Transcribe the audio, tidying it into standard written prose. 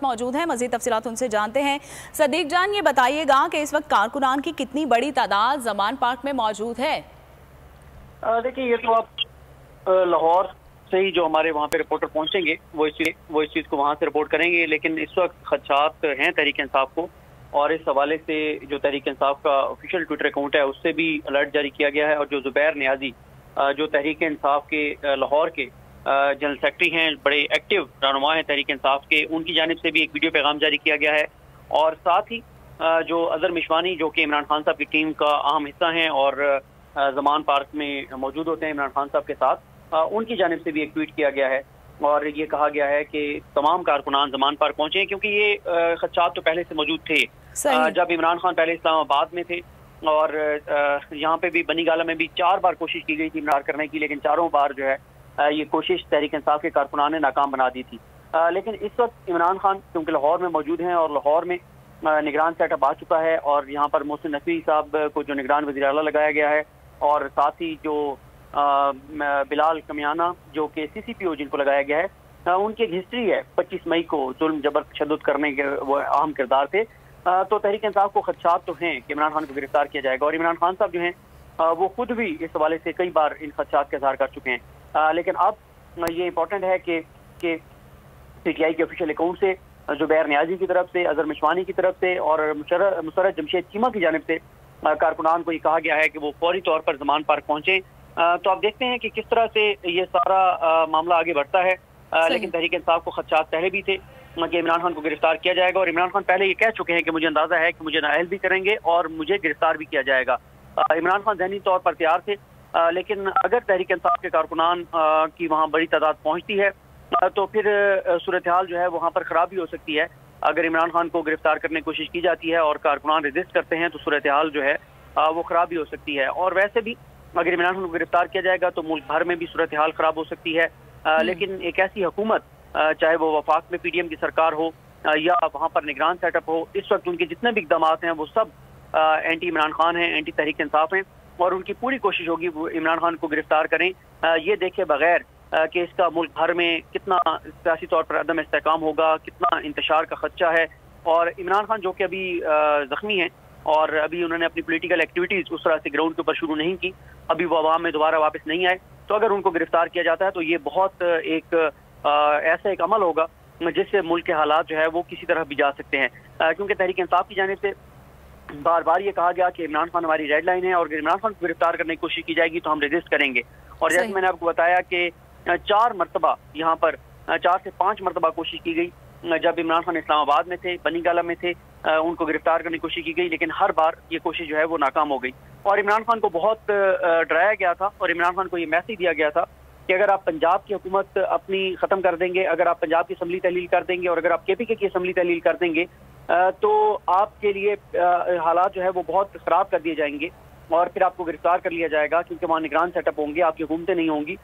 वक्त मौजूद हैं, मज़ीद तफसीलात उनसे जानते हैं। सदीक जान, ये बताइएगा कि इस वक्त कारकुनान की कितनी बड़ी तादाद ज़मान पार्क में मौजूद है? देखिए, ये तो आप लाहौर से ही जो हमारे वहाँ पे रिपोर्टर पहुँचेंगे वो इस चीज़ को वहाँ से रिपोर्ट करेंगे, लेकिन इस वक्त खदशात हैं तहरीक इंसाफ को, और इस हवाले से जो तहरीक इंसाफ का ऑफिशियल ट्विटर अकाउंट है उससे भी अलर्ट जारी किया गया है। और जो ज़ुबैर नियाज़ी जो तहरीक इंसाफ के लाहौर के जनरल सेक्रेटरी हैं, बड़े एक्टिव रहनुमा हैं तहरीक इंसाफ के, उनकी जानिब से भी एक वीडियो पैगाम जारी किया गया है। और साथ ही जो अज़हर मिशवानी जो कि इमरान खान साहब की टीम का अहम हिस्सा हैं और ज़मान पार्क में मौजूद होते हैं इमरान खान साहब के साथ, उनकी जानिब से भी एक ट्वीट किया गया है और ये कहा गया है कि तमाम कारकुनान ज़मान पार्क पहुंचे, क्योंकि ये खदशात तो पहले से मौजूद थे। जब इमरान खान पहले इस्लामाबाद में थे और यहाँ पे भी बनी गाला में भी 4 बार कोशिश की गई थी इमरान करने की, लेकिन चारों बार जो है ये कोशिश तहरीक इंसाफ के कारकुनान ने नाकाम बना दी थी। लेकिन इस वक्त इमरान खान क्योंकि लाहौर में मौजूद हैं और लाहौर में निगरान सेटअप आ चुका है, और यहाँ पर मोहसिन नकवी साहब को जो निगरान वज़ीर आला लगाया गया है, और साथ ही जो बिलाल कमियाना जो कि CCPO जिनको लगाया गया है, उनकी एक हिस्ट्री है। 25 मई को जुल्म जबर तशद्दुद करने के वो अहम किरदार थे। तो तहरीक इंसाफ को खदशात तो हैं कि इमरान खान को गिरफ्तार किया जाएगा, और इमरान खान साहब जो हैं वो खुद भी इस हवाले से कई बार इन खदशात का इज़हार कर चुके हैं। लेकिन अब ये इंपॉर्टेंट है कि PTI के ऑफिशियल अकाउंट से ज़ुबैर नियाज़ी की तरफ से, अज़हर मिशवानी की तरफ से और मुशर्रफ जमशेद चीमा की जानिब से कारकुनान को ये कहा गया है कि वो फौरी तौर पर ज़मान पार्क पहुँचे। तो आप देखते हैं कि किस तरह से ये सारा मामला आगे बढ़ता है। लेकिन तहरीक इंसाफ को खदशात पहले भी थे कि इमरान खान को गिरफ्तार किया जाएगा, और इमरान खान पहले ये कह चुके हैं कि मुझे अंदाजा है कि मुझे नाअहल भी करेंगे और मुझे गिरफ्तार भी किया जाएगा। इमरान खान ज़हनी तौर पर तैयार थे, लेकिन अगर तहरीक इंसाफ के कारकुनान की वहाँ बड़ी तादाद पहुँचती है तो फिर सूरत हाल जो है वहाँ पर ख़राबी हो सकती है। अगर इमरान खान को गिरफ्तार करने की कोशिश की जाती है और कारकुनान रेजिस्ट करते हैं तो सूरत हाल जो है वो ख़राबी हो सकती है। और वैसे भी अगर इमरान खान को गिरफ्तार किया जाएगा तो मुल्क भर में भी सूरत हाल ख़राब हो सकती है। लेकिन एक ऐसी हुकूमत, चाहे वो वफाक में PDM की सरकार हो या वहाँ पर निगरान सेटअप हो, इस वक्त उनके जितने भी इक़दाम हैं वो सब एंटी इमरान खान हैं, एंटी तहरीक इंसाफ हैं, और उनकी पूरी कोशिश होगी वो इमरान खान को गिरफ्तार करें, ये देखे बगैर कि इसका मुल्क भर में कितना सियासी तौर पर अदम इस्तेहकाम होगा, कितना इंतशार का खदशा है। और इमरान खान जो कि अभी ज़ख्मी हैं और अभी उन्होंने अपनी पॉलिटिकल एक्टिविटीज़ उस तरह से ग्राउंड के ऊपर शुरू नहीं की, अभी वो अवाम में दोबारा वापस नहीं आए, तो अगर उनको गिरफ्तार किया जाता है तो ये बहुत ऐसा एक अमल होगा जिससे मुल्क के हालात जो है वो किसी तरह भी जा सकते हैं। क्योंकि तहरीक इंसाफ की जानिब से बार बार ये कहा गया कि इमरान खान हमारी रेड लाइन है और अगर इमरान खान को गिरफ्तार करने की कोशिश की जाएगी तो हम रेजिस्ट करेंगे। और जैसे मैंने आपको बताया कि 4 मरतबा यहाँ पर 4 से 5 मरतबा कोशिश की गई, जब इमरान खान इस्लामाबाद में थे, बनी गाला में थे, उनको गिरफ्तार करने की कोशिश की गई, लेकिन हर बार ये कोशिश जो है वो नाकाम हो गई। और इमरान खान को बहुत डराया गया था और इमरान खान को ये मैसेज दिया गया था कि अगर आप पंजाब की हुकूमत अपनी ख़त्म कर देंगे, अगर आप पंजाब की असम्बली तहलील कर देंगे और अगर आप KPK की असम्बली तहलील कर देंगे तो आपके लिए हालात जो है वो बहुत ख़राब कर दिए जाएंगे और फिर आपको गिरफ्तार कर लिया जाएगा, क्योंकि वहाँ निगरान सेटअप होंगे, आपकी हुकूमतें नहीं होंगी